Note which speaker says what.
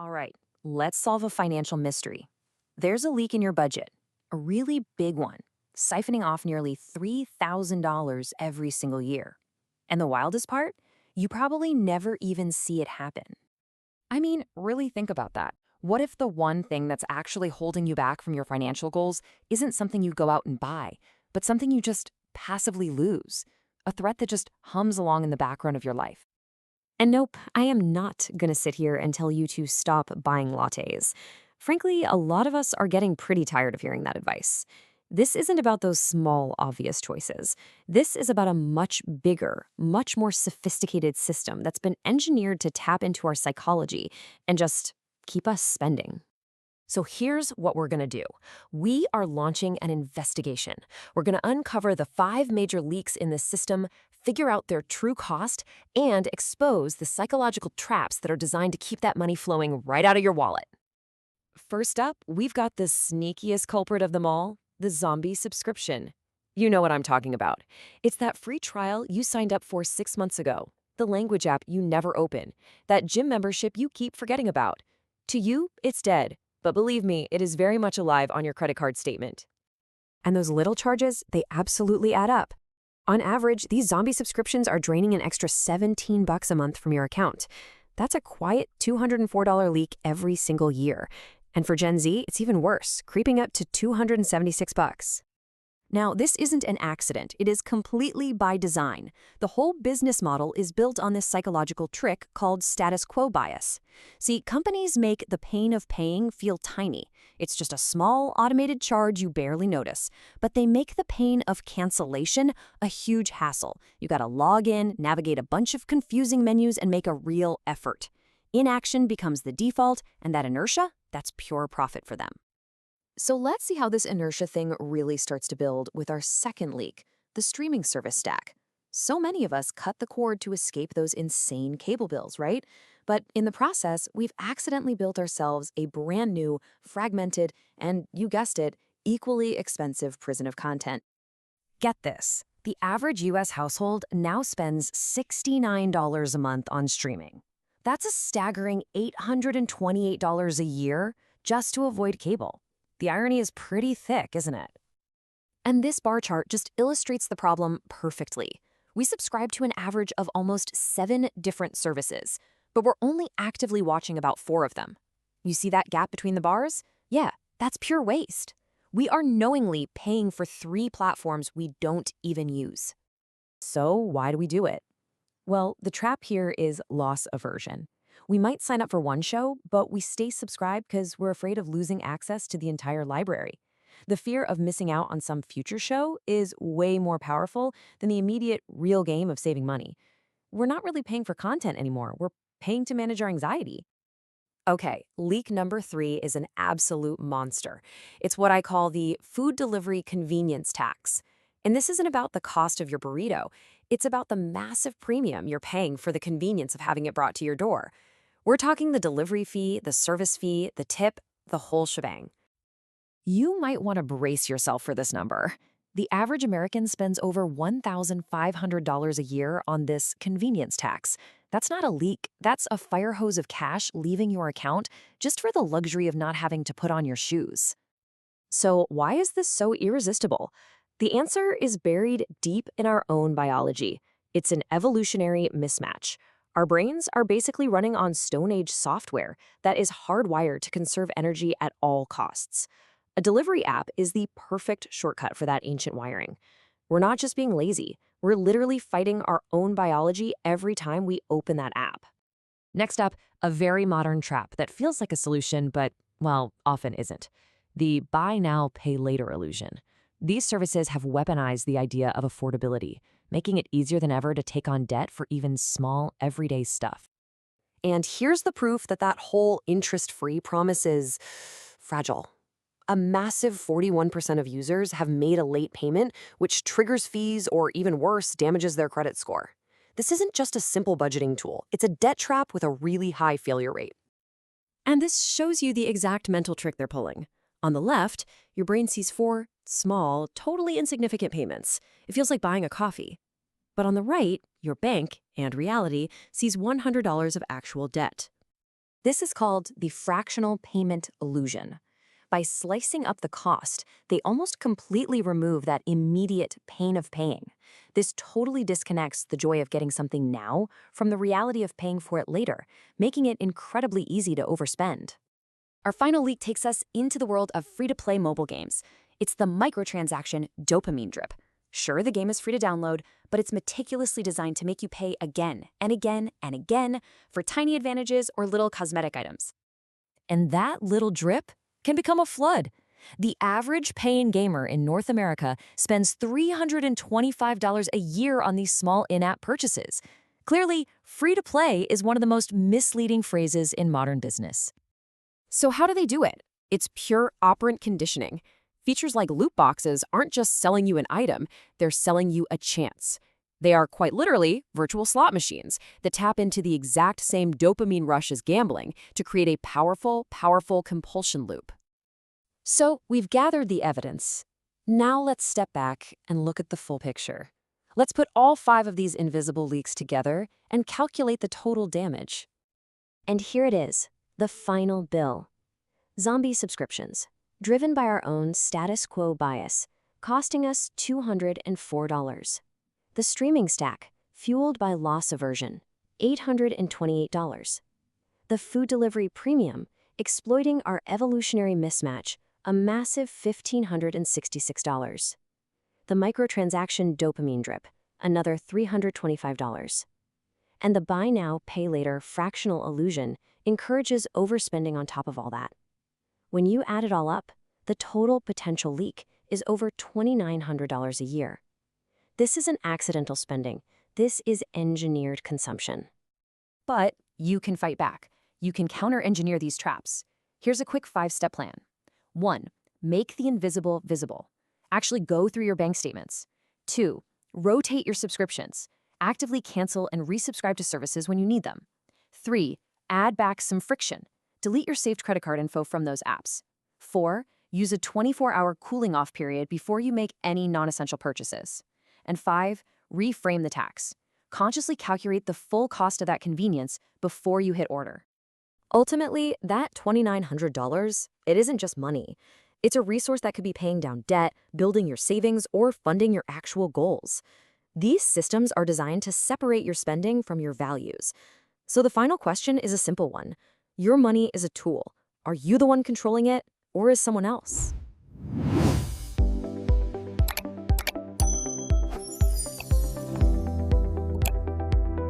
Speaker 1: All right, let's solve a financial mystery. There's a leak in your budget, a really big one, siphoning off nearly $3,000 every single year. And the wildest part? You probably never even see it happen.
Speaker 2: I mean, really think about that. What if the one thing that's actually holding you back from your financial goals isn't something you go out and buy, but something you just passively lose? A threat that just hums along in the background of your life.
Speaker 3: And nope, I am not going to sit here and tell you to stop buying lattes. Frankly, a lot of us are getting pretty tired of hearing that advice. This isn't about those small, obvious choices. This is about a much bigger, much more sophisticated system that's been engineered to tap into our psychology and just keep us spending. So here's what we're going to do. We are launching an investigation. We're going to uncover the 5 major leaks in this system, figure out their true cost, and expose the psychological traps that are designed to keep that money flowing right out of your wallet. First up, we've got the sneakiest culprit of them all, the zombie subscription. You know what I'm talking about. It's that free trial you signed up for 6 months ago, the language app you never open, that gym membership you keep forgetting about. To you, it's dead. But believe me, it is very much alive on your credit card statement. And those little charges, they absolutely add up. On average, these zombie subscriptions are draining an extra $17 a month from your account. That's a quiet $204 leak every single year. And for Gen Z, it's even worse, creeping up to $276. Now, this isn't an accident. It is completely by design. The whole business model is built on this psychological trick called status quo bias. See, companies make the pain of paying feel tiny. It's just a small, automated charge you barely notice. But they make the pain of cancellation a huge hassle. You gotta log in, navigate a bunch of confusing menus, and make a real effort. Inaction becomes the default, and that inertia, that's pure profit for them. So let's see how this inertia thing really starts to build with our second leak, the streaming service stack. So many of us cut the cord to escape those insane cable bills, right? But in the process, we've accidentally built ourselves a brand new, fragmented, and you guessed it, equally expensive prison of content. Get this. The average US household now spends $69 a month on streaming. That's a staggering $828 a year just to avoid cable. The irony is pretty thick, isn't it? And this bar chart just illustrates the problem perfectly. We subscribe to an average of almost 7 different services, but we're only actively watching about 4 of them. You see that gap between the bars? Yeah, that's pure waste. We are knowingly paying for 3 platforms we don't even use. So why do we do it? Well, the trap here is loss aversion. We might sign up for one show, but we stay subscribed because we're afraid of losing access to the entire library. The fear of missing out on some future show is way more powerful than the immediate real game of saving money. We're not really paying for content anymore. We're paying to manage our anxiety. Okay, leak number 3 is an absolute monster. It's what I call the food delivery convenience tax. And this isn't about the cost of your burrito. It's about the massive premium you're paying for the convenience of having it brought to your door. We're talking the delivery fee, the service fee, the tip, the whole shebang. You might want to brace yourself for this number. The average American spends over $1,500 a year on this convenience tax. That's not a leak, that's a fire hose of cash leaving your account just for the luxury of not having to put on your shoes. So why is this so irresistible? The answer is buried deep in our own biology. It's an evolutionary mismatch. Our brains are basically running on Stone Age software that is hardwired to conserve energy at all costs. A delivery app is the perfect shortcut for that ancient wiring. We're not just being lazy, we're literally fighting our own biology every time we open that app. Next up, a very modern trap that feels like a solution, but, well, often isn't. The buy now, pay later illusion. These services have weaponized the idea of affordability, making it easier than ever to take on debt for even small, everyday stuff. And here's the proof that that whole interest-free promise is fragile. A massive 41% of users have made a late payment, which triggers fees or, even worse, damages their credit score. This isn't just a simple budgeting tool. It's a debt trap with a really high failure rate. And this shows you the exact mental trick they're pulling. On the left, your brain sees 4 small, totally insignificant payments. It feels like buying a coffee. But on the right, your bank, and reality, sees $100 of actual debt.
Speaker 1: This is called the fractional payment illusion. By slicing up the cost, they almost completely remove that immediate pain of paying. This totally disconnects the joy of getting something now from the reality of paying for it later, making it incredibly easy to overspend.
Speaker 2: Our final leak takes us into the world of free-to-play mobile games. It's the microtransaction dopamine drip. Sure, the game is free to download, but it's meticulously designed to make you pay again and again and again for tiny advantages or little cosmetic items.
Speaker 1: And that little drip can become a flood. The average paying gamer in North America spends $325 a year on these small in-app purchases. Clearly, free to play is one of the most misleading phrases in modern business.
Speaker 2: So how do they do it? It's pure operant conditioning. Features like loot boxes aren't just selling you an item, they're selling you a chance. They are quite literally virtual slot machines that tap into the exact same dopamine rush as gambling to create a powerful, powerful compulsion loop.
Speaker 1: So we've gathered the evidence. Now let's step back and look at the full picture. Let's put all 5 of these invisible leaks together and calculate the total damage.
Speaker 3: And here it is, the final bill. Zombie subscriptions, driven by our own status quo bias, costing us $204. The streaming stack, fueled by loss aversion, $828. The food delivery premium, exploiting our evolutionary mismatch, a massive $1,566. The microtransaction dopamine drip, another $325. And the buy now, pay later fractional illusion encourages overspending on top of all that. When you add it all up, the total potential leak is over $2,900 a year. This isn't accidental spending. This is engineered consumption.
Speaker 1: But you can fight back. You can counter-engineer these traps. Here's a quick 5-step plan. 1. Make the invisible visible. Actually go through your bank statements. 2. Rotate your subscriptions. Actively cancel and resubscribe to services when you need them. 3. Add back some friction. Delete your saved credit card info from those apps. 4. Use a 24-hour cooling off period before you make any non-essential purchases. And 5. Reframe the tax. Consciously calculate the full cost of that convenience before you hit order.
Speaker 3: Ultimately, that $2,900, it isn't just money. It's a resource that could be paying down debt, building your savings, or funding your actual goals. These systems are designed to separate your spending from your values. So the final question is a simple one. Your money is a tool. Are you the one controlling it, or is someone else?